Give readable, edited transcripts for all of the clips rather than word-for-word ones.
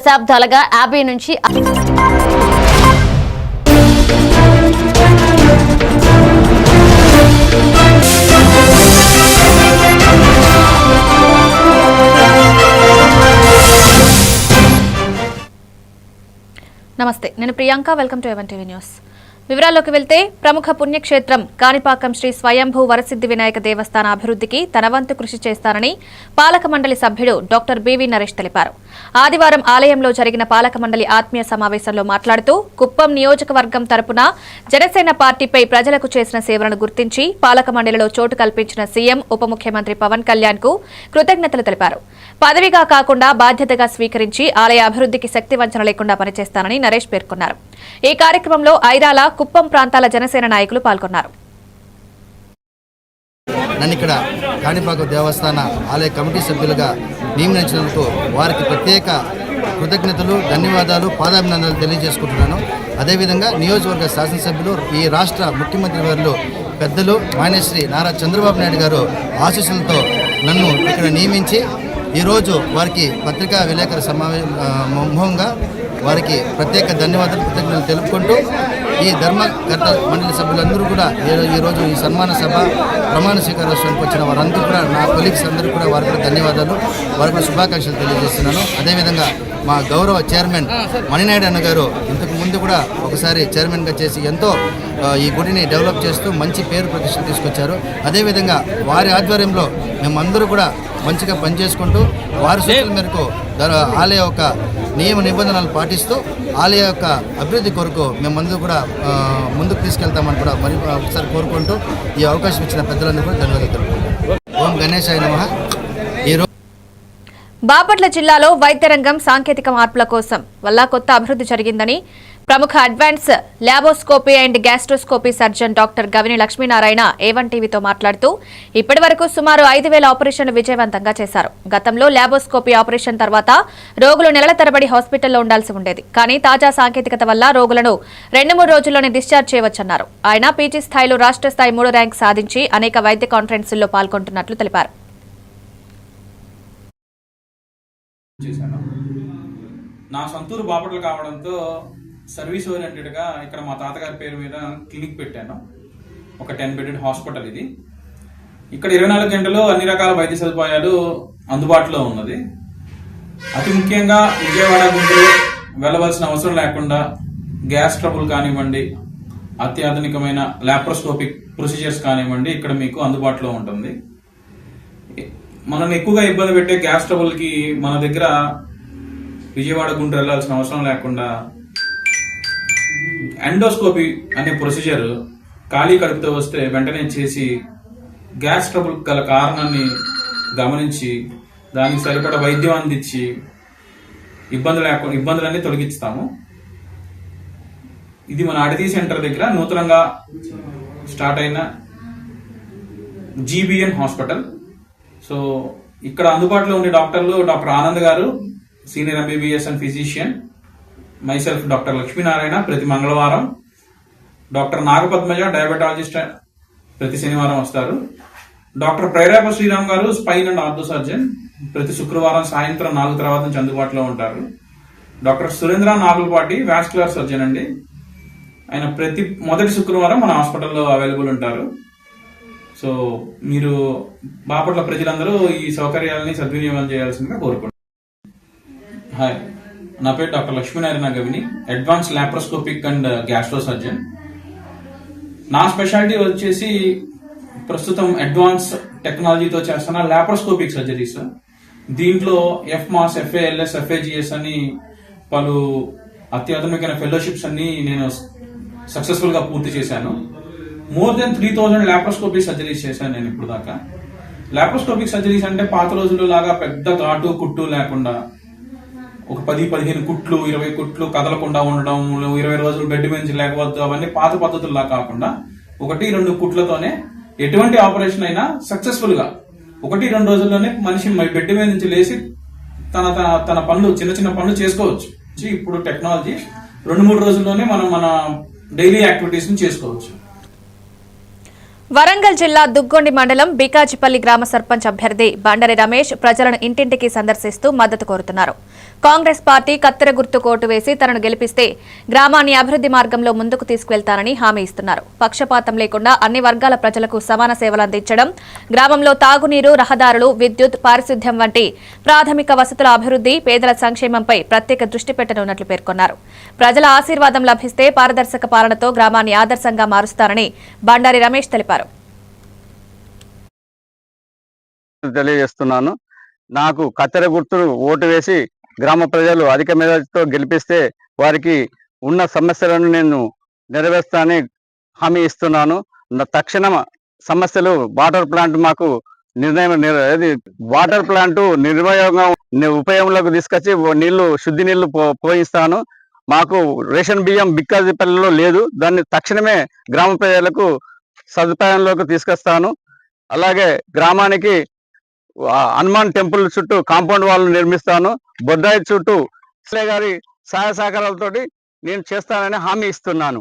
దశాబ్దాలుగా 50 నుంచి నమస్తే, నేను Priyanka. Welcome to even TV news. వివరాల్లోకి వెళ్తే ప్రముఖ పుణ్యక్షేత్రం కాణిపాకం శ్రీ స్వయంభూ వరసిద్ధి వినాయక దేవస్థాన అభివృద్ధికి తన వంతు కృషి చేస్తానని పాలక మండలి సభ్యుడు డాక్టర్ బివి నరేష్ తెలిపారు. ఆదివారం ఆలయంలో జరిగిన పాలక మండలి ఆత్మీయ సమావేశంలో మాట్లాడుతూ కుప్పం నియోజకవర్గం తరపున జనసేన పార్టీపై ప్రజలకు చేసిన సేవలను గుర్తించి పాలక మండలిలో చోటు కల్పించిన సీఎం ఉప ముఖ్యమంత్రి పవన్ కళ్యాణ్ కు కృతజ్ఞతలు తెలిపారు. పదవిగా కాకుండా బాధ్యతగా స్వీకరించి ఆలయ అభివృద్ధికి శక్తి వంచన లేకుండా పనిచేస్తానని నరేష్ పేర్కొన్నారు. ఈ కార్యక్రమంలో ఐరాల, కుప్పం ప్రాంతాల జనసేన నాయకులు పాల్గొన్నారు. నన్ను ఇక్కడ కాణిపాకం దేవస్థాన ఆలయ కమిటీ సభ్యులుగా నియమించినందుకు వారికి ప్రత్యేక కృతజ్ఞతలు, ధన్యవాదాలు, పాదాభినందనలు తెలియజేసుకుంటున్నాను. అదేవిధంగా నియోజకవర్గ శాసనసభ్యులు, ఈ రాష్ట్ర ముఖ్యమంత్రి వారు పెద్దలు మాన్యశ్రీ నారా చంద్రబాబు నాయుడు గారు ఆశీస్సులతో నన్ను ఇక్కడ నియమించి ఈరోజు వారికి పత్రికా విలేకరుల సమావేశంగా వారికి ప్రత్యేక ధన్యవాదాలు, కృతజ్ఞతలు తెలుపుకుంటూ ఈ ధర్మకర్త మండలి సభ్యులందరూ కూడా ఈరోజు ఈ సన్మాన సభ ప్రమాణ స్వీకారోత్సవానికి వచ్చిన వారందరూ కూడా, నా కొలీగ్స్ అందరూ కూడా వారికి కూడా ధన్యవాదాలు, వారికి కూడా శుభాకాంక్షలు తెలియజేస్తున్నాను. అదేవిధంగా మా గౌరవ చైర్మన్ మణినాయుడు అన్న గారు ఇంతకు ముందు కూడా ఒకసారి చైర్మన్గా చేసి ఎంతో ఈ గుడిని డెవలప్ చేస్తూ మంచి పేరు ప్రతిష్టలు తీసుకొచ్చారు. అదేవిధంగా వారి ఆధ్వర్యంలో మేమందరూ కూడా మంచిగా పనిచేసుకుంటూ వారి సూచనల మేరకు ఆలయ యొక్క నియమ నిబంధనలు పాటిస్తూ ఆలయ యొక్క అభివృద్ధి కొరకు మేమందరూ కూడా ముందుకు తీసుకెళ్తామని కూడా మరి ఒకసారి కోరుకుంటూ ఈ అవకాశం ఇచ్చిన పెద్దలందరూ కూడా ధన్యవాదాలు తెలుపుకుంటాం. ఓం గణేశాయ నమః. బాపట్ల జిల్లాలో వైద్య రంగం సాంకేతిక మార్పుల కోసం వల్ల కొత్త అభివృద్ధి జరిగిందని ప్రముఖ advance laparoscopy and gastroscopy surgeon doctor Gavini Lakshminarayana A one టీవీతో మాట్లాడుతూ ఇప్పటి వరకు సుమారు 5,000 ఆపరేషన్లు విజయవంతంగా చేశారు. గతంలో ల్యాబోస్కోపీ ఆపరేషన్ తర్వాత రోగులు నెలల తరబడి హాస్పిటల్లో ఉండాల్సి ఉండేది. కానీ తాజా సాంకేతికత వల్ల రోగులను 2-3 రోజుల్లోనే డిశ్చార్జ్ చేయవచ్చన్నారు. ఆయన పీజీ స్థాయిలో రాష్ట్ర స్థాయి 3 ర్యాంక్ సాధించి అనేక వైద్య కాన్ఫరెన్సుల్లో పాల్గొంటున్నట్లు తెలిపారు. నా సొంతూరు బాపట్ల కావడంతో సర్వీస్ ఓరియంటెడ్గా ఇక్కడ మా తాతగారి పేరు మీద క్లినిక్ పెట్టాను. ఒక 10 బెడెడ్ హాస్పిటల్ ఇది. ఇక్కడ 24 గంటలు అన్ని రకాల వైద్య సదుపాయాలు అందుబాటులో ఉన్నది. అతి ముఖ్యంగా విజయవాడ, గుంటూరు వెళ్ళవలసిన అవసరం లేకుండా గ్యాస్ ట్రబుల్ కానివ్వండి, అత్యాధునికమైన లాప్రోస్కోపిక్ ప్రొసీజర్స్ కానివ్వండి ఇక్కడ మీకు అందుబాటులో ఉంటుంది. మనల్ని ఎక్కువగా ఇబ్బంది పెట్టే గ్యాస్ ట్రబుల్కి మన దగ్గర విజయవాడ, గుంటూరు వెళ్లాల్సిన అవసరం లేకుండా ఎండోస్కోపీ అనే ప్రొసీజర్ ఖాళీ కడుపుతో వస్తే వెంటనే చేసి గ్యాస్ ట్రబుల్ గల కారణాన్ని గమనించి దానికి సరిపడా వైద్యం అందించి ఇబ్బందులన్నీ తొలగిస్తాము. ఇది మన అడితి సెంటర్ దగ్గర నూతనంగా స్టార్ట్ అయిన జీబీఎన్ హాస్పిటల్. సో ఇక్కడ అందుబాటులో ఉండే డాక్టర్లు డాక్టర్ ఆనంద్ గారు, senior MBBS and physician, myself doctor Lakshminarayana ప్రతి మంగళవారం, డాక్టర్ నాగపద్మజ డయాబెటాలజిస్ట్ ప్రతి శనివారం వస్తారు, డాక్టర్ ప్రైరాప శ్రీరామ్ గారు స్పైన్ అండ్ ఆర్థో సర్జన్ ప్రతి శుక్రవారం సాయంత్రం 4 తర్వాత నుంచి అందుబాటులో ఉంటారు, doctor Surendra Nagulapati vascular surgeon అండి, ఆయన ప్రతి మొదటి శుక్రవారం మన హాస్పిటల్లో అవైలబుల్ ఉంటారు. సో మీరు బాపట్ల ప్రజలందరూ ఈ సౌకర్యాలని సద్వినియోగం చేయాల్సిందిగా కోరుకుంటున్నాను. హాయ్, నా పేరు doctor Lakshminarayana Gavini, advance laparoscopic and gastro surgeon. నా స్పెషాలిటీ వచ్చేసి ప్రస్తుతం అడ్వాన్స్ టెక్నాలజీతో చేస్తున్న లాప్రోస్కోపిక్ సర్జరీస్. దీంట్లో FMAS, FALS, FAGS అని పలు అత్యాధునికమైన ఫెలోషిప్స్ అన్ని నేను సక్సెస్ఫుల్ గా పూర్తి చేశాను. మోర్ దెన్ 3,000 లాప్రోస్కోపిక్ సర్జరీస్ చేశాను నేను ఇప్పుడు దాకా. లాప్రోస్కోపిక్ సర్జరీస్ అంటే పాత రోజుల్లో లాగా పెద్ద ఘాటు కుట్టు లేకుండా ఒక 10-15 కుట్లు, 20 కుట్లు కదలకుండా ఉండడం, 20 రోజులు బెడ్ మీద లేకపోతే అవన్నీ పాత పద్ధతుల్లా కాకుండా 1-2 కుట్లతోనే ఎటువంటి ఆపరేషన్ అయినా సక్సెస్ఫుల్ గా 1-2 రోజుల్లోనే మనిషి బెడ్ మీద నుంచి లేచి తన పనులు, చిన్న పనులు చేసుకోవచ్చు. ఇప్పుడు టెక్నాలజీ 2-3 రోజుల్లోనే మనం మన డైలీ యాక్టివిటీస్ ని చేసుకోవచ్చు. వరంగల్ జిల్లా దుగ్గొండి మండలం బికాజిపల్లి గ్రామ సర్పంచ్ అభ్యర్థి బండరి రమేష్ ప్రజలను ఇంటింటికి సందర్శిస్తూ మద్దతు కోరుతున్నారు. కాంగ్రెస్ పార్టీ కత్తెర గుర్తుకు ఓటు వేసి తనను గెలిపిస్తే గ్రామాన్ని అభివృద్ధి మార్గంలో ముందుకు తీసుకువెళ్తానని హామీ ఇస్తున్నారు. పక్షపాతం లేకుండా అన్ని వర్గాల ప్రజలకు సమాన సేవలు అందించడం, గ్రామంలో తాగునీరు, రహదారులు, విద్యుత్, పారిశుద్ధ్యం వంటి ప్రాథమిక వసతుల అభివృద్ధి, పేదల సంక్షేమంపై ప్రత్యేక దృష్టి పెట్టనున్నట్లు పేర్కొన్నారు. ప్రజల ఆశీర్వాదం లభిస్తే పారదర్శక పాలనతో గ్రామాన్ని ఆదర్శంగా మారుస్తారని బండారి రమేష్ తెలిపారు. తెలియజేస్తున్నాను. నాకు కత్తెర గుర్తును ఓటు వేసి గ్రామ ప్రజలు అధిక మెజార్టీతో గెలిపిస్తే వారికి ఉన్న సమస్యలను నేను నెరవేర్స్తానని హామీ ఇస్తున్నాను. తక్షణ సమస్యలు వాటర్ ప్లాంట్ మాకు వాటర్ ప్లాంట్ ఉపయోగంలోకి తీసుకొచ్చి శుద్ధి నీళ్లు పోయిస్తాను. మాకు రేషన్ బియ్యం బిక్కాజిపల్లిలో లేదు, దాన్ని తక్షణమే గ్రామ ప్రజలకు సదుపాయంలోకి తీసుకొస్తాను. అలాగే గ్రామానికి హనుమాన్ టెంపుల్ చుట్టూ కాంపౌండ్ వాళ్ళు నిర్మిస్తాను. బొడ్డాయి చుట్టూ గారి సహాయ సహకారాలతోటి నేను చేస్తానని హామీ ఇస్తున్నాను.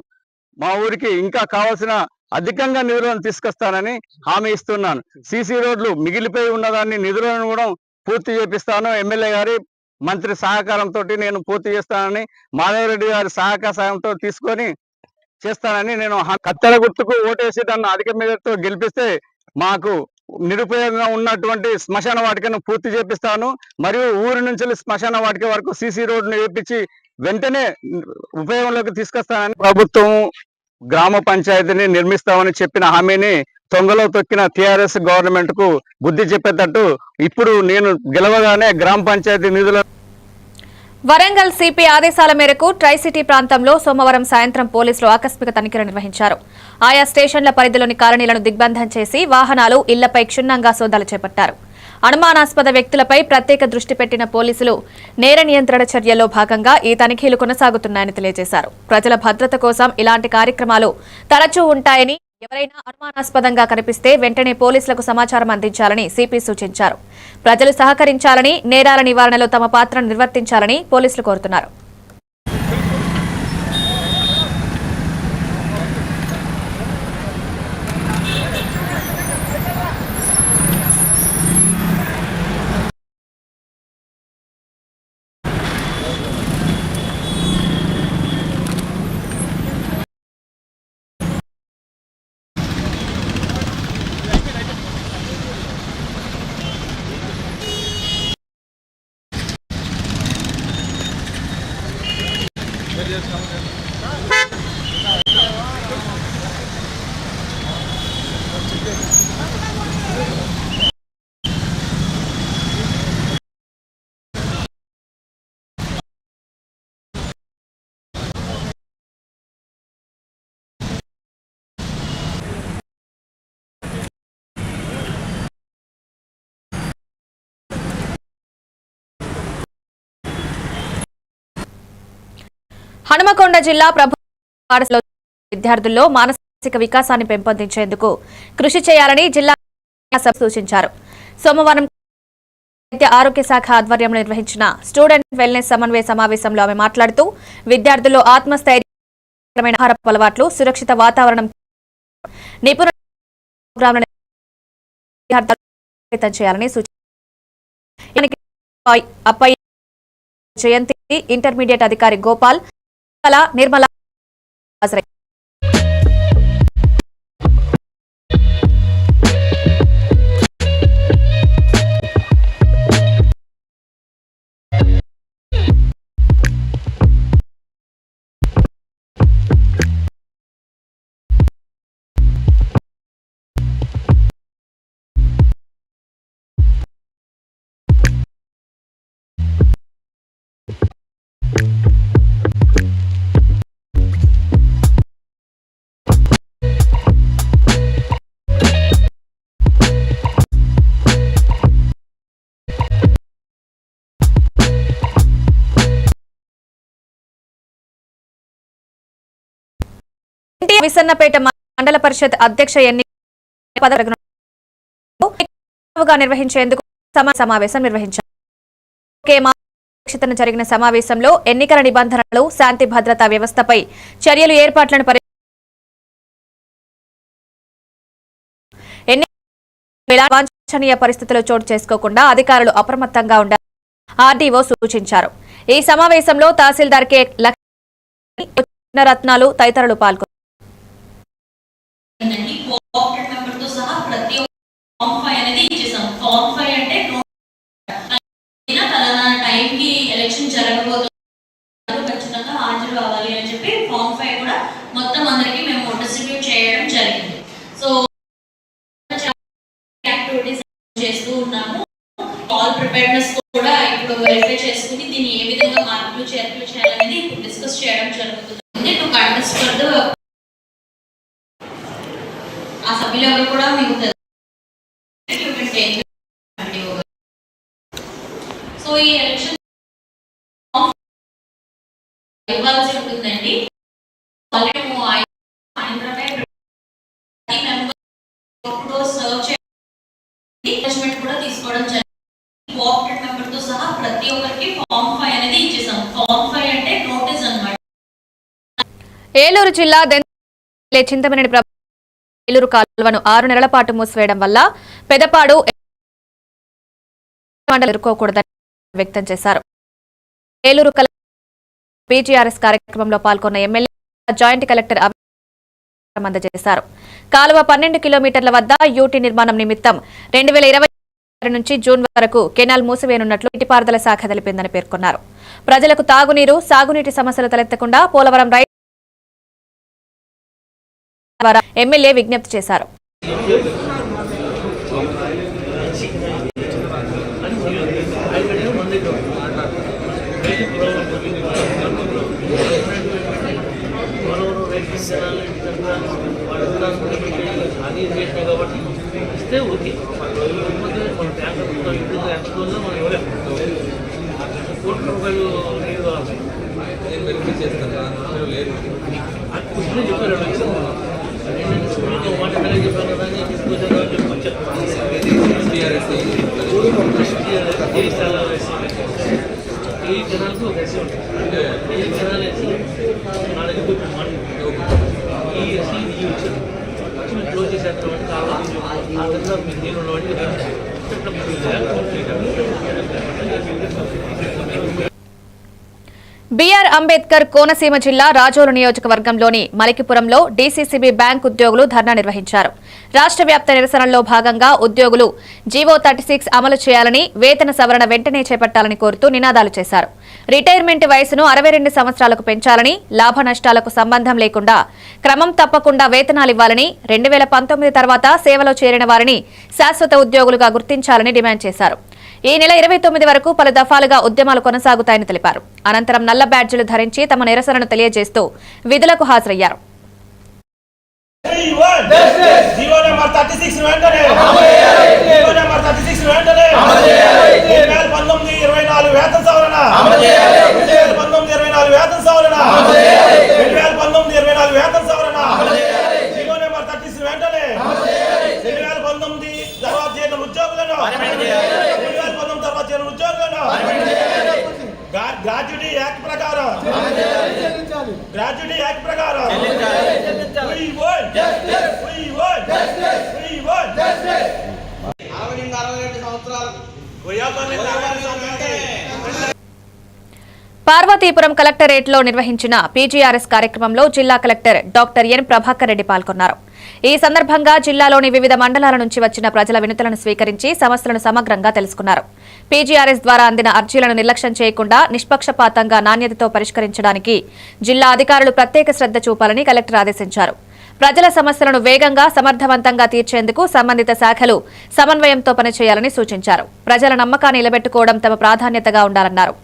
మా ఊరికి ఇంకా కావాల్సిన అధికంగా నిధులను తీసుకొస్తానని హామీ ఇస్తున్నాను. సీసీ రోడ్లు మిగిలిపోయి ఉన్నదాన్ని నిధులను కూడా పూర్తి చేపిస్తాను. ఎమ్మెల్యే గారి మంత్రి సహకారంతో నేను పూర్తి చేస్తానని, మాధవరెడ్డి గారి సహాయంతో తీసుకొని చేస్తానని నేను కత్తెర గుర్తుకు ఓటేసి దాన్ని అధిక మెజార్టీతో గెలిపిస్తే మాకు నిరుపయోగంగా ఉన్నటువంటి శ్మశాన వాటికను పూర్తి చేపిస్తాను. మరియు ఊరి నుంచి శ్మశాన వాటిక వరకు సీసీ రోడ్డును వేపించి వెంటనే ఉపయోగంలోకి తీసుకొస్తానని ప్రభుత్వం గ్రామ పంచాయతీని నిర్మిస్తామని చెప్పిన హామీని తొంగలో తొక్కిన టీఆర్ఎస్ గవర్నమెంట్ కు బుద్ధి చెప్పేటట్టు ఇప్పుడు నేను గెలవగానే గ్రామ పంచాయతీ నిధుల వరంగల్ సిపి ఆదేశాల మేరకు ట్రైసిటీ ప్రాంతంలో సోమవారం సాయంత్రం పోలీసులు ఆకస్మిక తనిఖీలు నిర్వహించారు. ఆయా స్టేషన్ల పరిధిలోని కాలనీలను దిగ్బంధం చేసి వాహనాలు, ఇళ్లపై క్షుణ్ణంగా సోదాలు చేపట్టారు. అనుమానాస్పద వ్యక్తులపై ప్రత్యేక దృష్టి పెట్టిన పోలీసులు నేర నియంత్రణ చర్యల్లో భాగంగా ఈ తనిఖీలు కొనసాగుతున్నాయని తెలియజేశారు. ప్రజల భద్రత కోసం ఇలాంటి కార్యక్రమాలు తరచూ ఉంటాయని, ఎవరైనా అనుమానాస్పదంగా కనిపిస్తే వెంటనే పోలీసులకు సమాచారం అందించాలని సిపి సూచించారు. ప్రజలు సహకరించాలని, నేరాల నివారణలో తమ పాత్రను నిర్వర్తించాలని పోలీసులు కోరుతున్నారు. హనుమకొండ జిల్లా ప్రభుత్వ పాఠశాల విద్యార్థుల్లో మానసిక వికాసాన్ని పెంపొందించేందుకు కృషి చేయాలని జిల్లా సభ సూచించారు. సోమవారం వైద్య ఆరోగ్య శాఖ ఆధ్వర్యంలో నిర్వహించిన స్టూడెంట్ వెల్నెస్ సమన్వయ సమావేశంలో ఆమె మాట్లాడుతూ విద్యార్థుల్లో ఆత్మస్థైర్యమైన ఆహారపు అలవాట్లు, సురక్షిత వాతావరణం, నిపుణుల చేయాలని సూచించారు. అప్పయ్య, జయంతి, ఇంటర్మీడియట్ అధికారి గోపాల్, నిర్మల హాజరయ్యారు. విసన్నపేట మండల పరిషత్ అధ్యక్ష ఎన్నికగా నిర్వహించేందుకు సమావేశం నిర్వహించారు. జరిగిన సమావేశంలో ఎన్నికల నిబంధనలు, శాంతి భద్రతా వ్యవస్థపై చర్యలు, ఏర్పాట్లను వాంఛనీయ పరిస్థితులు చోటు చేసుకోకుండా అధికారులు అప్రమత్తంగా ఉండాలి. ఆర్డీఓ సూచించారు. ఈ సమావేశంలో తహసీల్దార్ కె లక్ష్మీ రత్నాలు తదితరులు పాల్గొన్నారు. ఖచ్చితంగా హాజరు అవ్వాలి అని చెప్పి ఫామ్ 5 కూడా మొత్తం అందరికి మేము డిస్ట్రిబ్యూట్ చేయడం జరిగింది. సో యాక్టివిటీస్ చేస్తూ ఉన్నాము. కాల్ ప్రిపేర్నెస్ కూడా ఇప్పుడు వెరిఫై చేసుకుని దీన్ని ఏ విధంగా మార్పులు చేర్పులు చేయాలనేది ఇప్పుడు డిస్కస్ చేయడం జరుగుతుంది. టు కంటెస్ట్ ఫర్ ద ఆ సభ్యులు ఎవరు కూడా మీకు సో ఈ ఎలక్షన్ ఇవ్వాల్సి ఉంటుందండి. కూడా తీసుకోవడం జరిగింది. కోఆపరేటివ్ మెంబర్ తో సహా ప్రతి ఒక్కరికి ఫామ్ 5 అనేది ఇచ్చేసాం. ఫామ్ 5 అంటే నోటీస్ అన్నమాట. ఏలూరు జిల్లా చింతమనేని ఏలూరు కాలువను 6 నెలల పాటు మూసివేయడం వల్ల పెదపాడు ఎదుర్కోకూడదని వ్యక్తం చేశారు. ఏలూరు పీజీఆర్ఎస్ కార్యక్రమంలో పాల్గొన్న ఎమ్మెల్యే జాయింట్ కలెక్టర్ అందజేశారు. కాలువ 12 కిలోమీటర్ల వద్ద యూటీ నిర్మాణం నిమిత్తం 2020 నుంచి జూన్ వరకు కెనాల్ మూసివేయనున్నట్లు నీటిపారుదల శాఖ తెలిపిందని పేర్కొన్నారు. ప్రజలకు తాగునీరు, సాగునీటి సమస్యలు తలెత్తకుండా పోలవరం రైతు ద్వారా ఎమ్మెల్యే విజ్ఞప్తి చేశారు. బిఆర్ అంబేద్కర్ కోనసీమ జిల్లా రాజోలు నియోజకవర్గంలోని మలికిపురంలో డీసీసీబీ బ్యాంక్ ఉద్యోగులు ధర్నా నిర్వహించారు. రాష్ట్ర వ్యాప్త నిరసనల్లో భాగంగా ఉద్యోగులు జీవో 36 అమలు చేయాలని, వేతన సవరణ వెంటనే చేపట్టాలని కోరుతూ నినాదాలు చేశారు. రిటైర్మెంట్ వయసును 62 సంవత్సరాలకు పెంచాలని, లాభ నష్టాలకు సంబంధం లేకుండా క్రమం తప్పకుండా వేతనాలివ్వాలని, 2019 తర్వాత సేవలో చేరిన వారిని శాశ్వత ఉద్యోగులుగా గుర్తించాలని డిమాండ్ చేశారు. ఈ నెల 29 వరకు పలు దఫాలుగా ఉద్యమాలు కొనసాగుతాయని తెలిపారు. అనంతరం నల్ల బ్యాడ్జీలు ధరించి తమ నిరసనను తెలియజేస్తూ విధులకు హాజరయ్యారు. గ్రాడ్యుటీ యాక్ట్ ప్రకారం పార్వతీపురం కలెక్టరేట్లో నిర్వహించిన పీజీఆర్ఎస్ కార్యక్రమంలో జిల్లా collector doctor N Prabhakar Reddy పాల్గొన్నారు. ఈ సందర్భంగా జిల్లాలోని వివిధ మండలాల నుంచి వచ్చిన ప్రజల వినతులను స్వీకరించి సమస్యలను సమగ్రంగా తెలుసుకున్నారు. పీజీఆర్ఎస్ ద్వారా అందిన అర్జీలను నిర్లక్ష్యం చేయకుండా నిష్పక్షపాతంగా నాణ్యతతో పరిష్కరించడానికి జిల్లా అధికారులు ప్రత్యేక శ్రద్ధ చూపాలని కలెక్టర్ ఆదేశించారు. ప్రజల సమస్యలను వేగంగా సమర్థవంతంగా తీర్చేందుకు సంబంధిత శాఖలు సమన్వయంతో పనిచేయాలని సూచించారు. ప్రజల నమ్మకాన్ని నిలబెట్టుకోవడం తమ ప్రాధాన్యతగా ఉండాలన్నారు.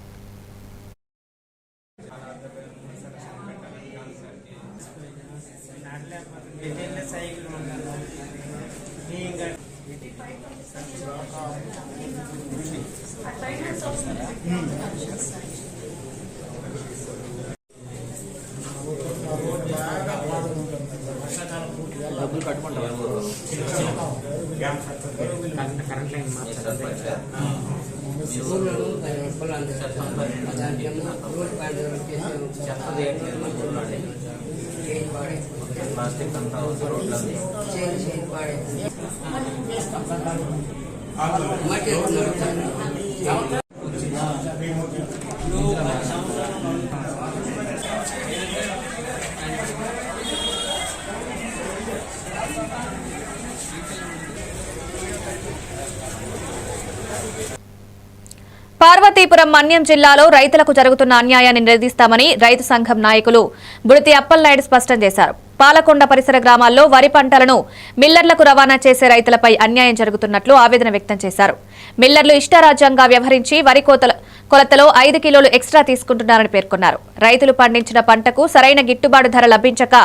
పార్వతీపురం మన్యం జిల్లాలో రైతులకు జరుగుతున్న అన్యాయాన్ని నిలదీస్తామని రైతు సంఘం నాయకులు బుడితి అప్పలనాయుడు స్పష్టం చేశారు. పాలకొండ పరిసర గ్రామాల్లో వరి పంటలను మిల్లర్లకు రవాణా చేసే రైతులపై అన్యాయం జరుగుతున్నట్లు ఆవేదన వ్యక్తం చేశారు. మిల్లర్లు ఇష్టారాజ్యంగా వ్యవహరించి వరి కొలతలో 5 కిలోలు ఎక్స్ట్రా తీసుకుంటున్నారని పేర్కొన్నారు. రైతులు పండించిన పంటకు సరైన గిట్టుబాటు ధర లభించక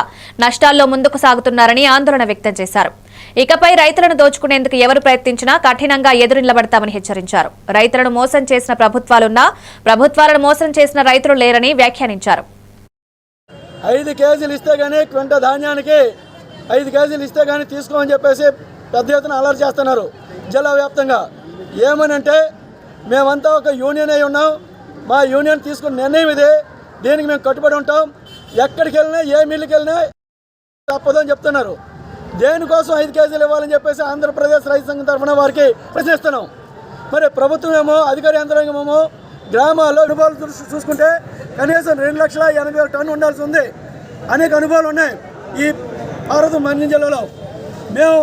నష్టాల్లో ముందుకు సాగుతున్నారని ఆందోళన వ్యక్తం చేశారు. ఇకపై రైతులను దోచుకునేందుకు ఎవరు ప్రయత్నించినా కఠినంగా ఎదురు నిలబడతామని హెచ్చరించారు. రైతులను మోసం చేసిన ప్రభుత్వాలున్నా ప్రభుత్వాలను మోసం చేసిన రైతులు లేరని వ్యాఖ్యానించారు. 5 కేజీలు ఇస్తే గానీ క్వింటా ధాన్యానికి 5 కేజీలు ఇస్తే గానీ తీసుకోమని చెప్పేసి పెద్ద ఎత్తున అలర్ట్ చేస్తున్నారు జిల్లా వ్యాప్తంగా. ఏమనంటే మేమంతా ఒక యూనియన్ అయి ఉన్నాం, మా యూనియన్ తీసుకున్న నిర్ణయం ఇది, దీనికి మేము కట్టుబడి ఉంటాం, ఎక్కడికి వెళ్ళినా ఏ మిల్లుకి వెళ్ళినా తప్పదని చెప్తున్నారు. దేనికోసం 5 కేజీలు ఇవ్వాలని చెప్పేసి ఆంధ్రప్రదేశ్ రైతు సంఘం తరఫున వారికి ప్రశ్నిస్తున్నాం. మరి ప్రభుత్వం ఏమో అధికార యంత్రాంగమేమో గ్రామాల్లో అనుభవాలు చూసుకుంటే కనీసం 2,80,000 టన్ను ఉండాల్సి ఉంది. అనేక అనుభవాలు ఉన్నాయి ఈ పార్వతీపురం మన్యం జిల్లాలో. మేము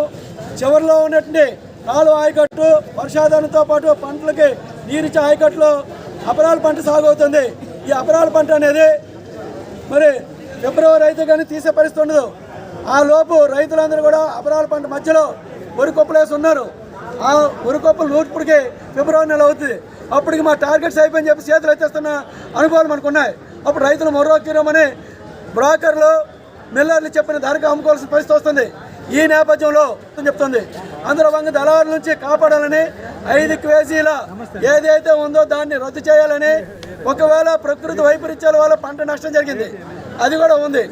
చివరిలో ఉన్నటువంటి కాలువ ఆయకట్టు వర్షాధారంతో పాటు పంటలకి నీరిచ్చే ఆయకట్టులో అపరాల పంట సాగు అవుతుంది. ఈ అపరాల పంట అనేది మరి ఫిబ్రవరి అయితే కానీ తీసే పరిస్థితి ఉండదు. ఆ లోపు రైతులందరూ కూడా అపరాల పంట మధ్యలో వరి కొప్పలు వేసి ఉన్నారు. ఆ వరి కొప్పలు నూర్పుడికి ఫిబ్రవరి నెల అవుతుంది. అప్పటికి మా టార్గెట్స్ అయిపోయింది చెప్పి చేతులు ఎత్తేస్తున్న అనుభవాలు మనకు ఉన్నాయి. అప్పుడు రైతులు మొర్రోకిరమని బ్రోకర్లు మిల్లర్లు చెప్పిన ధరకు అమ్ముకోవాల్సిన పరిస్థితి వస్తుంది. ఈ నేపథ్యంలో చెప్తుంది అందులో వంగ దళారుల నుంచి కాపాడాలని 5 కేజీల ఏదైతే ఉందో దాన్ని రద్దు చేయాలని, ఒకవేళ ప్రకృతి వైపరీత్యాల వల్ల పంట నష్టం జరిగింది అది కూడా ఉంది.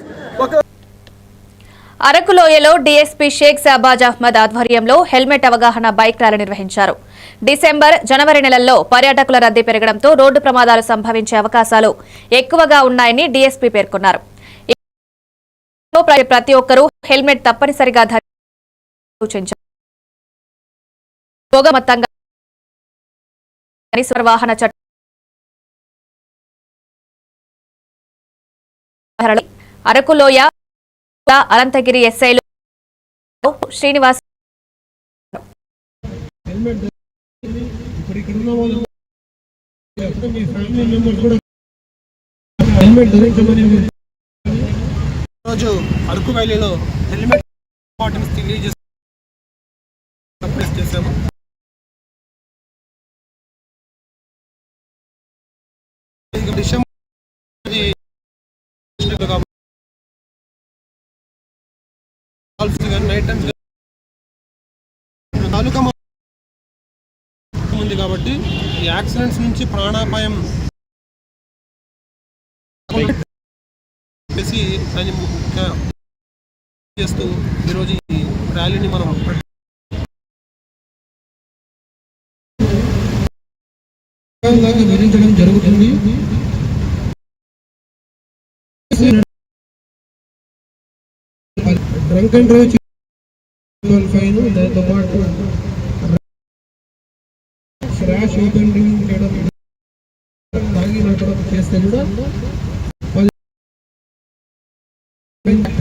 అరకులోయలో డీఎస్పీ షేక్ షాబాజ్ అహ్మద్ ఆధ్వర్యంలో హెల్మెట్ అవగాహన బైక్ ర్యాలీ నిర్వహించారు. డిసెంబర్, జనవరి నెలల్లో పర్యాటకుల రద్దీ పెరగడంతో రోడ్డు ప్రమాదాలు సంభవించే అవకాశాలు ఎక్కువగా ఉన్నాయని డీఎస్పీ పేర్కొన్నారు. ప్రతి ఒక్కరూ హెల్మెట్ తప్పనిసరిగా సూచించారు. వాహన చట్టం అరకులోయ అనంతగిరి ఎస్ఐలు శ్రీనివాస్ రోజు అరకు వ్యాలీలో హెల్మెట్ ఇంపార్టెన్స్ తెలియజేసాము. నైట్ టైమ్స్ తాలూకా ఉంది కాబట్టి ఈ యాక్సిడెంట్స్ నుంచి ప్రాణాపాయం చెప్పేసి దాన్ని చేస్తూ ఈరోజు ఈ ర్యాలీని మనం వివరించడం జరుగుతుంది. డ్రంక్ అండ్ డ్రైవ్ ఫైన్, దాంతో పాటు ర్యాష్ ఓపెన్ డ్రింకింగ్ చేయడం, తాగి నడపడం చేస్తే కూడా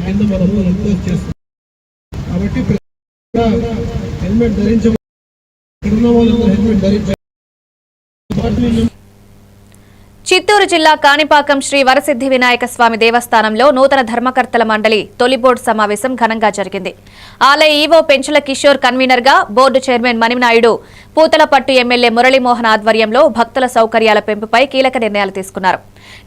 కింద మనము ఇంపోజ్ చేస్తాం. కాబట్టి హెల్మెట్ ధరించడం, హెల్మెట్ ధరించాలి. చిత్తూరు జిల్లా కాణిపాకం శ్రీ వరసిద్ధి వినాయక స్వామి దేవస్థానంలో నూతన ధర్మకర్తల మండలి తొలి బోర్డు సమావేశం ఘనంగా జరిగింది. ఆలయ ఈవో పెంచుల కిషోర్ కన్వీనర్ గా, board chairman Maninaidu, Puthalapattu MLA Muralimohan ఆధ్వర్యంలో భక్తుల సౌకర్యాల పెంపుపై కీలక నిర్ణయాలు తీసుకున్నారు.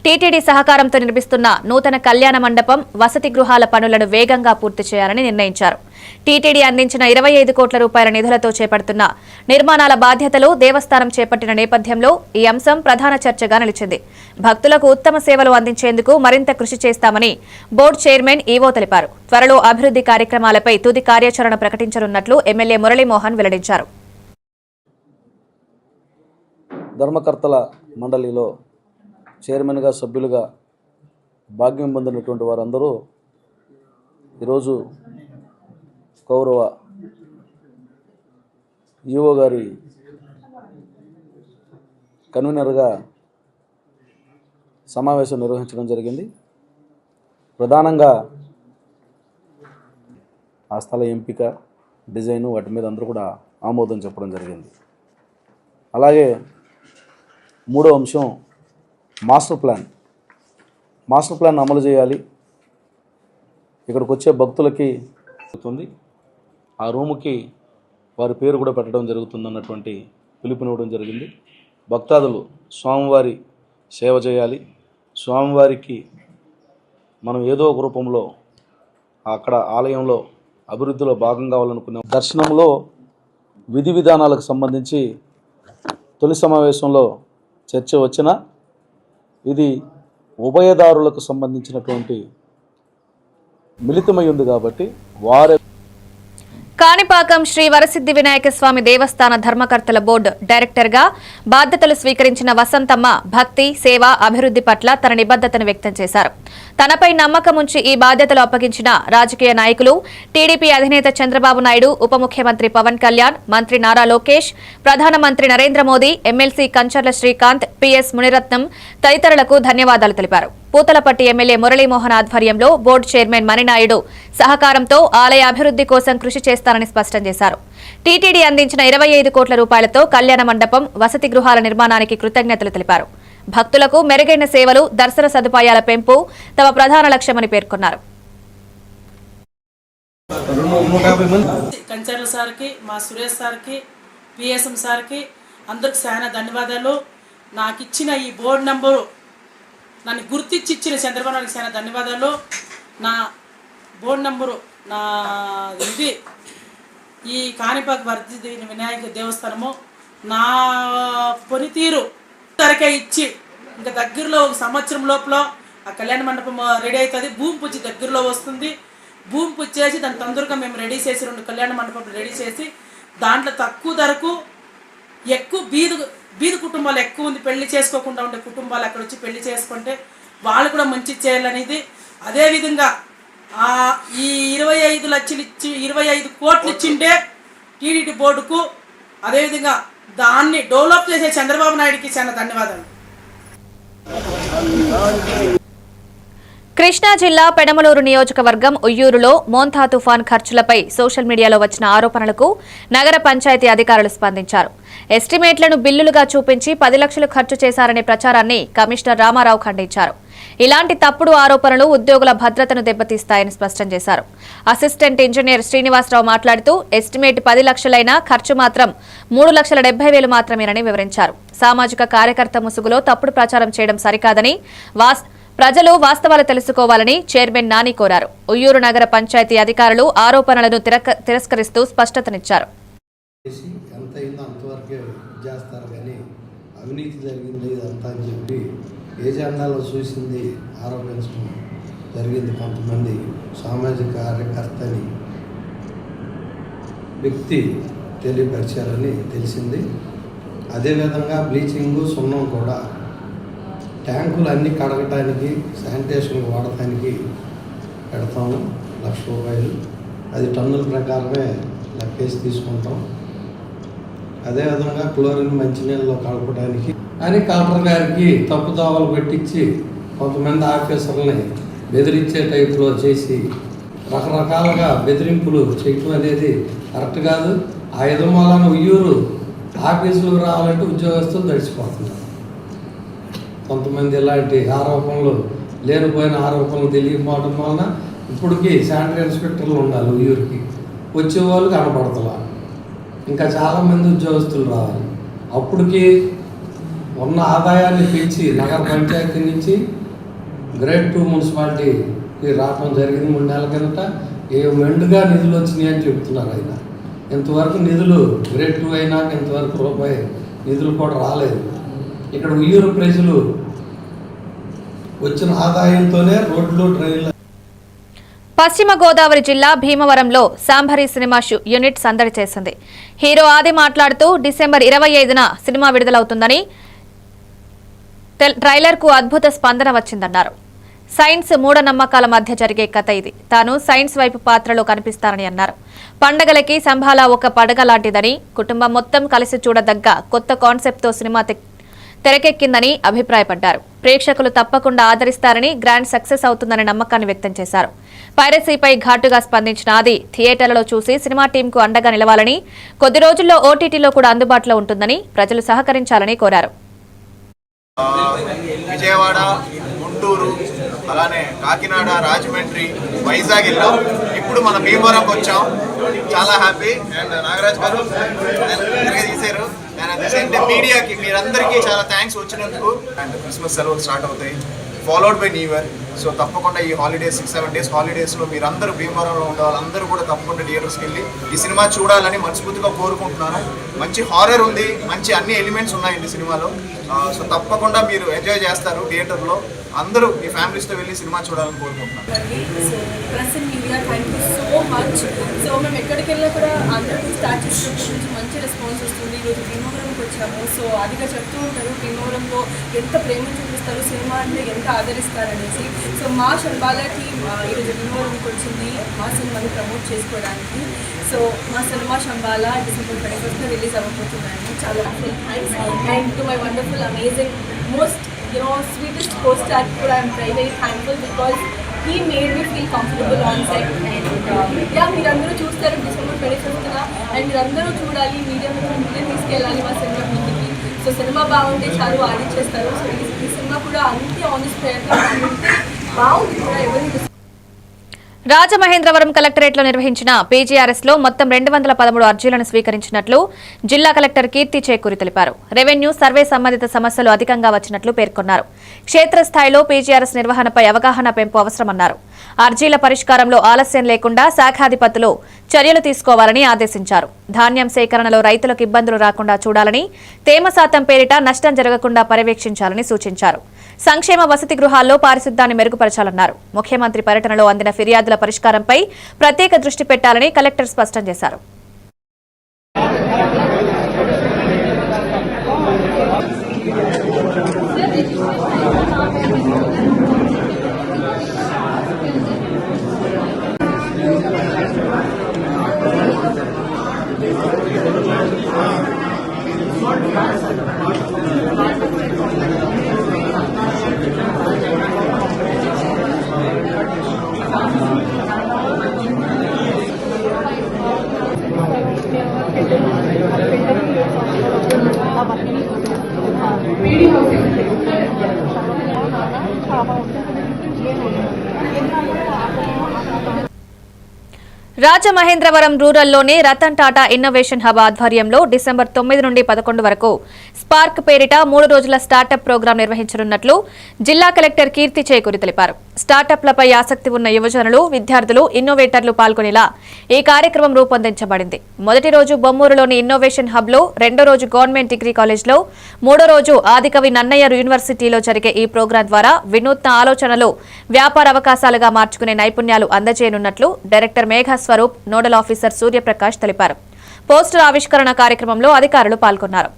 టీటీడీ సహకారంతో నిర్మిస్తున్న నూతన కళ్యాణ మండపం, వసతి గృహాల పనులను వేగంగా పూర్తి చేయాలని నిర్ణయించారు. టీటీడీ అందించిన 25 కోట్ల రూపాయల నిధులతో చేపడుతున్న నిర్మాణాల బాధ్యతలు దేవస్థానం చేపట్టిన నేపథ్యంలో ఈ అంశం ప్రధాన చర్చగా నిలిచింది. భక్తులకు ఉత్తమ సేవలు అందించేందుకు మరింత కృషి చేస్తామని బోర్డు చైర్మన్ ఈవో తెలిపారు. త్వరలో అభివృద్ధి కార్యక్రమాలపై తుది కార్యాచరణ ప్రకటించనున్నట్లు ఎమ్మెల్యే మురళీమోహన్ వెల్లడించారు. ధర్మకర్తల మండలిలో చైర్మన్గా, సభ్యులుగా భాగ్యం పొందినటువంటి వారందరూ ఈరోజు గౌరవ ఈవో గారి కన్వీనర్గా సమావేశం నిర్వహించడం జరిగింది. ప్రధానంగా ఆ స్థల ఎంపిక, డిజైను, వాటి మీద అందరూ కూడా ఆమోదం చెప్పడం జరిగింది. అలాగే మూడో అంశం మాస్టర్ ప్లాన్ అమలు చేయాలి. ఇక్కడికి వచ్చే భక్తులకి ఆ రూముకి వారి పేరు కూడా పెట్టడం జరుగుతుందన్నటువంటి పిలుపునివ్వడం జరిగింది. భక్తాదులు స్వామివారి సేవ చేయాలి. స్వామివారికి మనం ఏదో ఒక రూపంలో అక్కడ ఆలయంలో అభివృద్ధిలో భాగం కావాలనుకున్నాం. దర్శనంలో విధి విధానాలకు సంబంధించి తొలి సమావేశంలో చర్చ వచ్చినా ఇది ఉభయదారులకు సంబంధించినటువంటి మిళితమై ఉంది కాబట్టి వారే కాణిపాకం శ్రీ వరసిద్ధి వినాయక స్వామి దేవస్థాన ధర్మకర్తల బోర్డు డైరెక్టర్గా బాధ్యతలు స్వీకరించిన వసంతమ్మ భక్తి, సేవ, అభివృద్ధి పట్ల తన నిబద్ధతను వ్యక్తం చేశారు. తనపై నమ్మకం ఉంచి ఈ బాధ్యతలు అప్పగించిన రాజకీయ నాయకులు టీడీపీ అధినేత చంద్రబాబు నాయుడు, ఉప ముఖ్యమంత్రి పవన్ కళ్యాణ్, మంత్రి నారా లోకేష్, ప్రధానమంత్రి నరేంద్ర మోదీ, ఎమ్మెల్సీ కంచర్ల శ్రీకాంత్, పిఎస్ మునిరత్నం తదితరులకు ధన్యవాదాలు తెలిపారు. పూతలపట్టి ఎమ్మెల్యే మురళీమోహన్ ఆధ్వర్యంలో బోర్డు చైర్మన్ మణినాయుడు సహకారంతో ఆలయ అభివృద్ధి కోసం కృషి చేస్తారని స్పష్టం చేశారు. టీటీడీ అందించిన 25 కోట్ల రూపాయలతో కళ్యాణ మండపం, వసతి గృహాల నిర్మాణానికి కృతజ్ఞతలు తెలిపారు. భక్తులకు మెరుగైన సేవలు, దర్శన సదుపాయాల పెంపు తమ ప్రధాన లక్ష్యమని పేర్కొన్నారు. కంచర్ల సార్కి, మా సురేష్ సార్కి, పిఎస్ఎం సార్కి అందరికి చాలా ధన్యవాదాలు. నాకు ఇచ్చిన ఈ బోర్డు నంబరు నన్ను గుర్తించి ఇచ్చిన చంద్రబాబు నాయుడుకి చాలా ధన్యవాదాలు. నా బోర్డు నంబరు నా ఇది ఈ కాణిపాక వరసిద్ధి వినాయక దేవస్థానము నా పనితీరు తరకే ఇచ్చి ఇంకా దగ్గరలో ఒక సంవత్సరం లోపల ఆ కళ్యాణ మండపం రెడీ అవుతుంది. భూమి పూజ దగ్గరలో వస్తుంది. భూమి పూజ చేసి దాన్ని తొందరగా మేము రెడీ చేసి 2 కళ్యాణ మండపం రెడీ చేసి దాంట్లో తక్కువ ధరకు ఎక్కువ బీద కుటుంబాలు ఎక్కువ ఉంది, పెళ్లి చేసుకోకుండా ఉండే కుటుంబాలు అక్కడ వచ్చి పెళ్లి చేసుకుంటే వాళ్ళు కూడా మంచి చేయాలనేది. అదేవిధంగా ఈ 25 లక్షలు ఇచ్చి 25 కోట్లు ఇచ్చిండే టీడీటీ బోర్డుకు, అదేవిధంగా దాన్ని డెవలప్ చేసే చంద్రబాబు నాయుడుకి చాలా ధన్యవాదాలు. కృష్ణా జిల్లా పెడమలూరు నియోజకవర్గం ఉయ్యూరులో మోంతా తుఫాన్ ఖర్చులపై సోషల్ మీడియాలో వచ్చిన ఆరోపణలకు నగర పంచాయతీ అధికారులు స్పందించారు. ఎస్టిమేట్లను బిల్లులుగా చూపించి 10 లక్షలు ఖర్చు చేశారనే ప్రచారాన్ని కమిషనర్ రామారావు ఖండించారు. ఇలాంటి తప్పుడు ఆరోపణలు ఉద్యోగుల భద్రతను దెబ్బతీస్తాయని స్పష్టం చేశారు. అసిస్టెంట్ ఇంజనీర్ శ్రీనివాసరావు మాట్లాడుతూ ఎస్టిమేట్ 10 లక్షలైనా ఖర్చు మాత్రం 3,70,000 మాత్రమేనని వివరించారు. సామాజిక కార్యకర్త ముసుగులో తప్పుడు ప్రచారం చేయడం సరికాదని, ప్రజలు వాస్తవాలు తెలుసుకోవాలని చైర్మన్ నాని కోరారు. ఉయ్యూరు నగర పంచాయతీ అధికారులు ఆరోపణలను తిరస్కరిస్తూ స్పష్టతనిచ్చారు. ఎంత అయిందో అంతవరకే చేస్తారు కానీ అవినీతి జరిగింది ఇదంతా అని చెప్పి ఏ జెండాలో చూసింది ఆరోపించడం జరిగింది. కొంతమంది సామాజిక కార్యకర్తని వ్యక్తి తెలియపరిచారని తెలిసింది. అదేవిధంగా బ్లీచింగు, సున్నం కూడా ట్యాంకులు అన్నీ కడగటానికి, శానిటేషన్ వాడటానికి పెడతాము 1,00,000 రూపాయలు. అది టన్నుల ప్రకారమే లెక్కేసి తీసుకుంటాం. అదేవిధంగా క్లోరిన్ మంచినీళ్ళలో కలపడానికి అని కలెక్టర్ గారికి తప్పుదోవలు పెట్టించి కొంతమంది ఆఫీసర్లని బెదిరించే టైపులో చేసి రకరకాలుగా బెదిరింపులు చేయటం అనేది కరెక్ట్ కాదు. ఆ మూలాన ఉయ్యూరు ఆఫీసులకు రావాలంటే ఉద్యోగస్తులు దడిచిపోతున్నారు. కొంతమంది ఇలాంటి ఆరోపణలు, లేనిపోయిన ఆరోపణలు తెలియకపోవడం వలన ఇప్పటికీ శానిటరీ ఇన్స్పెక్టర్లు ఉండాలి ఉయ్యూరుకి, వచ్చేవాళ్ళు కనపడతలా. ఇంకా చాలామంది ఉద్యోగస్తులు రావాలి. అప్పటికి ఉన్న ఆదాయాన్ని పెంచి నగర పంచాయతీ నుంచి గ్రేడ్ 2 మున్సిపాలిటీకి రావడం జరిగింది 3 నెలల కిందట. మెండుగా నిధులు వచ్చినాయి అని చెప్తున్నారు ఆయన. ఇంతవరకు నిధులు గ్రేడ్ 2 అయినాక ఇంతవరకు రూపాయి నిధులు కూడా రాలేదు. ఇక్కడ ఉయ్యూరు ప్రజలు వచ్చిన ఆదాయంతోనే రోడ్లు, ట్రైన్లు. పశ్చిమ గోదావరి జిల్లా భీమవరంలో సాంభరి సినిమా యూనిట్ సందడి చేసింది. హీరో ఆది మాట్లాడుతూ డిసెంబర్ 25న సినిమా విడుదలవుతుందని, ట్రైలర్కు అద్భుత స్పందన వచ్చిందన్నారు. సైన్స్ మూఢనమ్మకాల మధ్య జరిగే కథ ఇది. తాను సైన్స్ వైపు పాత్రలో కనిపిస్తానని అన్నారు. పండగలకి సంభాలా ఒక పండగ లాంటిదని, కుటుంబం మొత్తం కలిసి చూడదగ్గ కొత్త కాన్సెప్ట్తో సినిమా తెరకెక్కిందని అభిప్రాయపడ్డారు. ప్రేక్షకులు తప్పకుండా ఆదరిస్తారని, గ్రాండ్ సక్సెస్ అవుతుందనే నమ్మకాన్ని వ్యక్తం చేశారు. పైరసీపై ఘాటుగా స్పందించిన ఆది థియేటర్లలో చూసి సినిమా టీంకు అండగా నిలవాలని, కొద్ది రోజుల్లో ఓటీటీలో కూడా అందుబాటులో ఉంటుందని, ప్రజలు సహకరించాలని కోరారు. విజయవాడ, గుంటూరు, అలానే కాకినాడ, రాజమండ్రి, వైజాగ్ వెళ్ళాం. ఇప్పుడు మన భీమవరంకి వచ్చాం. చాలా హ్యాపీ. అండ్ నాగరాజ్ గారు తీశారు. And at the same time మీడియాకి మీరందరికీ చాలా థ్యాంక్స్ వచ్చినందుకు. అండ్ క్రిస్మస్ సెలవులు స్టార్ట్ అవుతాయి, followed by new year. So తప్పకుండా ఈ హాలిడేస్ 6-7 డేస్ హాలిడేస్లో మీరందరూ భీమవరంలో ఉండే వాళ్ళందరూ కూడా తప్పకుండా థియేటర్స్కి వెళ్ళి ఈ సినిమా చూడాలని మనస్ఫూర్తిగా కోరుకుంటున్నాను. మంచి హారర్ ఉంది, మంచి అన్ని ఎలిమెంట్స్ ఉన్నాయండి సినిమాలో. సో తప్పకుండా మీరు ఎంజాయ్ చేస్తారు థియేటర్లో. అందరూ మీ ఫ్యామిలీస్తో వెళ్ళి సినిమా చూడాలని కోరుకుంటున్నాను. సో మేము ఎక్కడికి వెళ్ళినా కూడా అందరికీ స్టార్ట్ చేసినప్పటి నుంచి మంచి రెస్పాన్స్ వస్తుంది. ఈరోజు భీమవరంకి వచ్చాము. సో అదిగా చెప్తూ ఉంటారు భీమవరంలో ఎంత ప్రేమ చూపిస్తారు, సినిమా అంటే ఎంత ఆదరిస్తారనేసి. సో మా శంబాలా టీమ్ ఈరోజు భీమవరంకి వచ్చింది మా సినిమాని ప్రమోట్ చేసుకోవడానికి. సో మా సినిమా శంబాలా December 21st రిలీజ్ అవ్వబోతున్నాను. చాలా thanks. And to my wonderful amazing most sweetest co-star కూడా I'm very thankful because he made me feel comfortable on set. And మీరందరూ చూస్తారు December 21st అండ్ మీరందరూ చూడాలి, మీడియా తీసుకెళ్ళాలి మా సినిమా ముందుకి. సో సినిమా బాగుంటే చాలు ఆడిచ్చేస్తారు. సో ఈ సినిమా కూడా అంతే ఆనెస్ట్ ప్రయత్నం బాగుంది కూడా. ఎవరిని రాజమహేంద్రవరం కలెక్టరేట్లో నిర్వహించిన పీజీఆర్ఎస్లో మొత్తం 213 అర్జీలను స్వీకరించినట్లు జిల్లా కలెక్టర్ కీర్తి చేకూరి తెలిపారు. రెవెన్యూ, సర్వే సంబంధిత సమస్యలు అధికంగా వచ్చినట్లు పేర్కొన్నారు. క్షేత్రస్థాయిలో పీజీఆర్ఎస్ నిర్వహణపై అవగాహన పెంపు అవసరమన్నారు. అర్జీల పరిష్కారంలో ఆలస్యం లేకుండా శాఖాధిపతులు చర్యలు తీసుకోవాలని ఆదేశించారు. ధాన్యం సేకరణలో రైతులకు ఇబ్బందులు రాకుండా చూడాలని, తేమ శాతం పేరిట నష్టం జరగకుండా పర్యవేక్షించాలని సూచించారు. సంక్షేమ వసతి గృహాల్లో పారిశుద్ధ్యాన్ని మెరుగుపరచాలన్నారు. ముఖ్యమంత్రి పర్యటనలో అందిన ఫిర్యాదుల పరిష్కారంపై ప్రత్యేక దృష్టి పెట్టాలని కలెక్టర్ స్పష్టం చేశారు. రాజమహేంద్రవరం రూరల్లోని రతన్ టాటా ఇన్నోవేషన్ హబ్ ఆధ్వర్యంలో డిసెంబర్ 9 నుండి 11 వరకు స్పార్క్ పేరిట 3 రోజుల స్టార్టప్ ప్రోగ్రాం నిర్వహించనున్నట్లు జిల్లా కలెక్టర్ కీర్తి చేకూరి తెలిపారు. స్టార్టప్లపై ఆసక్తి ఉన్న యువజనులు, విద్యార్థులు, ఇన్నోవేటర్లు పాల్గొనేలా ఈ కార్యక్రమం రూపొందించబడింది. మొదటి రోజు బొమ్మూరులోని ఇన్నోవేషన్ హబ్లో, రెండో రోజు గవర్నమెంట్ డిగ్రీ కాలేజ్లో, మూడో రోజు ఆదికవి నన్నయ్య యూనివర్సిటీలో జరిగే ఈ ప్రోగ్రాం ద్వారా వినూత్న ఆలోచనలు వ్యాపార అవకాశాలుగా మార్చుకునే నైపుణ్యాలు అందజేయనున్నట్లు director Megha Swaroop, nodal officer Suryaprakash తెలిపారు. పోస్టర్ ఆవిష్కరణ కార్యక్రమంలో అధికారులు పాల్గొన్నారు.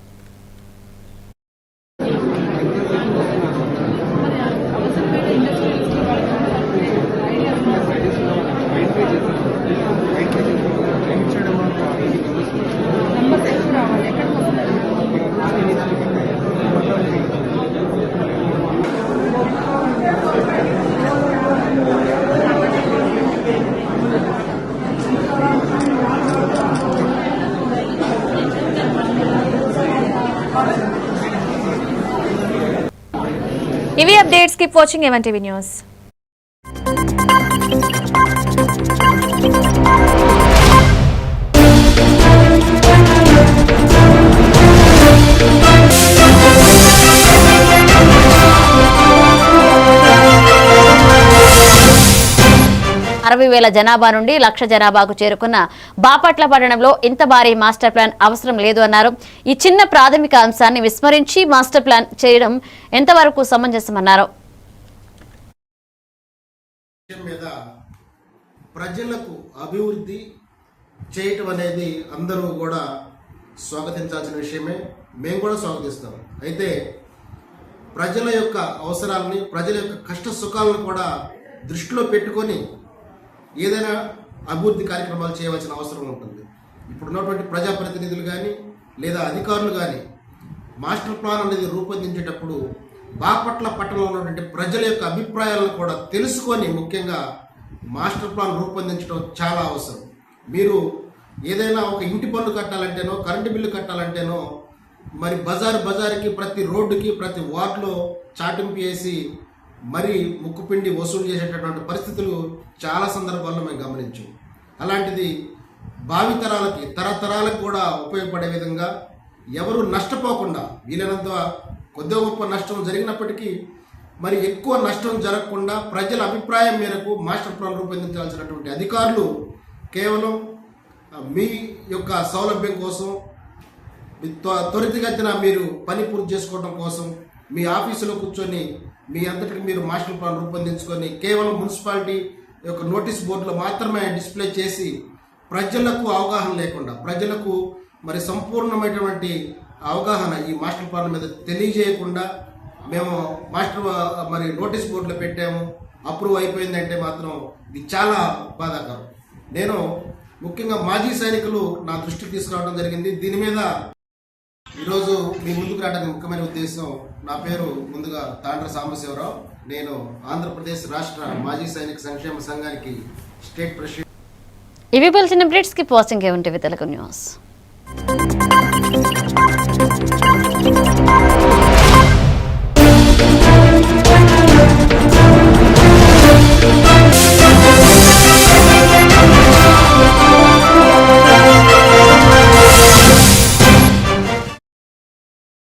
ఇవి updates. Keep watching A one TV news. జనాభా నుండి 1,00,000 జనాభాకు చేరుకున్న బాపట్ల పట్టణంలో ఇంత భారీ మాస్టర్ ప్లాన్ అవసరం లేదు అన్నారు. ఈ చిన్న ప్రాథమిక అంశాన్ని విస్మరించి మాస్టర్ ప్లాన్ చేయడం ఎంతవరకు సమంజసమన్నారు. ప్రజలకు అభివృద్ధి చేయటం అనేది అందరూ కూడా స్వాగతించాల్సిన విషయమే. మేము కూడా స్వాగతిస్తాం. అయితే ప్రజల యొక్క అవసరాలని, ప్రజల యొక్క కష్ట సుఖాలను కూడా దృష్టిలో పెట్టుకొని ఏదైనా అభివృద్ధి కార్యక్రమాలు చేయవలసిన అవసరం ఉంటుంది. ఇప్పుడున్నటువంటి ప్రజాప్రతినిధులు కానీ లేదా అధికారులు కానీ మాస్టర్ ప్లాన్ అనేది రూపొందించేటప్పుడు బాపట్ల పట్టణంలో ఉన్నటువంటి ప్రజల యొక్క అభిప్రాయాలను కూడా తెలుసుకొని ముఖ్యంగా మాస్టర్ ప్లాన్ రూపొందించడం చాలా అవసరం. మీరు ఏదైనా ఒక ఇంటి పన్ను కట్టాలంటేనో, కరెంటు బిల్లు కట్టాలంటేనో మరి బజార్కి ప్రతి రోడ్డుకి ప్రతి వార్డులో చాటింపు వేసి మరి ముక్కుపిండి వసూలు చేసేటటువంటి పరిస్థితులు చాలా సందర్భాల్లో మేము గమనించాం. అలాంటిది భావితరాలకి తరతరాలకు కూడా ఉపయోగపడే విధంగా ఎవరు నష్టపోకుండా వీలైనంత కొద్ది గొప్ప నష్టం జరిగినప్పటికీ మరి ఎక్కువ నష్టం జరగకుండా ప్రజల అభిప్రాయం మేరకు మాస్టర్ ప్లాన్ రూపొందించాల్సినటువంటి అధికారులు కేవలం మీ యొక్క సౌలభ్యం కోసం త్వరితగతిన మీరు పని పూర్తి చేసుకోవడం కోసం మీ ఆఫీసులో కూర్చొని మీ అంతటికి మీరు మాస్టర్ ప్లాన్ రూపొందించుకొని కేవలం మున్సిపాలిటీ యొక్క నోటీస్ బోర్డులో మాత్రమే డిస్ప్లే చేసి ప్రజలకు అవగాహన లేకుండా ప్రజలకు మరి సంపూర్ణమైనటువంటి అవగాహన ఈ మాస్టర్ ప్లాన్ మీద తెలియజేయకుండా మేము మరి నోటీస్ బోర్డులో పెట్టాము, అప్రూవ్ అయిపోయిందంటే మాత్రం ఇది చాలా బాధాకరం. నేను ముఖ్యంగా మాజీ సైనికులు నా దృష్టికి తీసుకురావడం జరిగింది. దీని మీద ఈరోజు మీ ముందుకు రావడానికి ముఖ్యమైన ఉద్దేశం, నా పేరు ముందుగా తాండ్ర సాంబశివరావు. నేను ఆంధ్రప్రదేశ్ రాష్ట్ర మాజీ సైనిక సంక్షేమ సంఘానికి స్టేట్ ప్రెసిడెంట్. ఇవి బులెటిన్ అప్డేట్స్ కి వాచింగ్ ఏమంటే తెలుగు న్యూస్.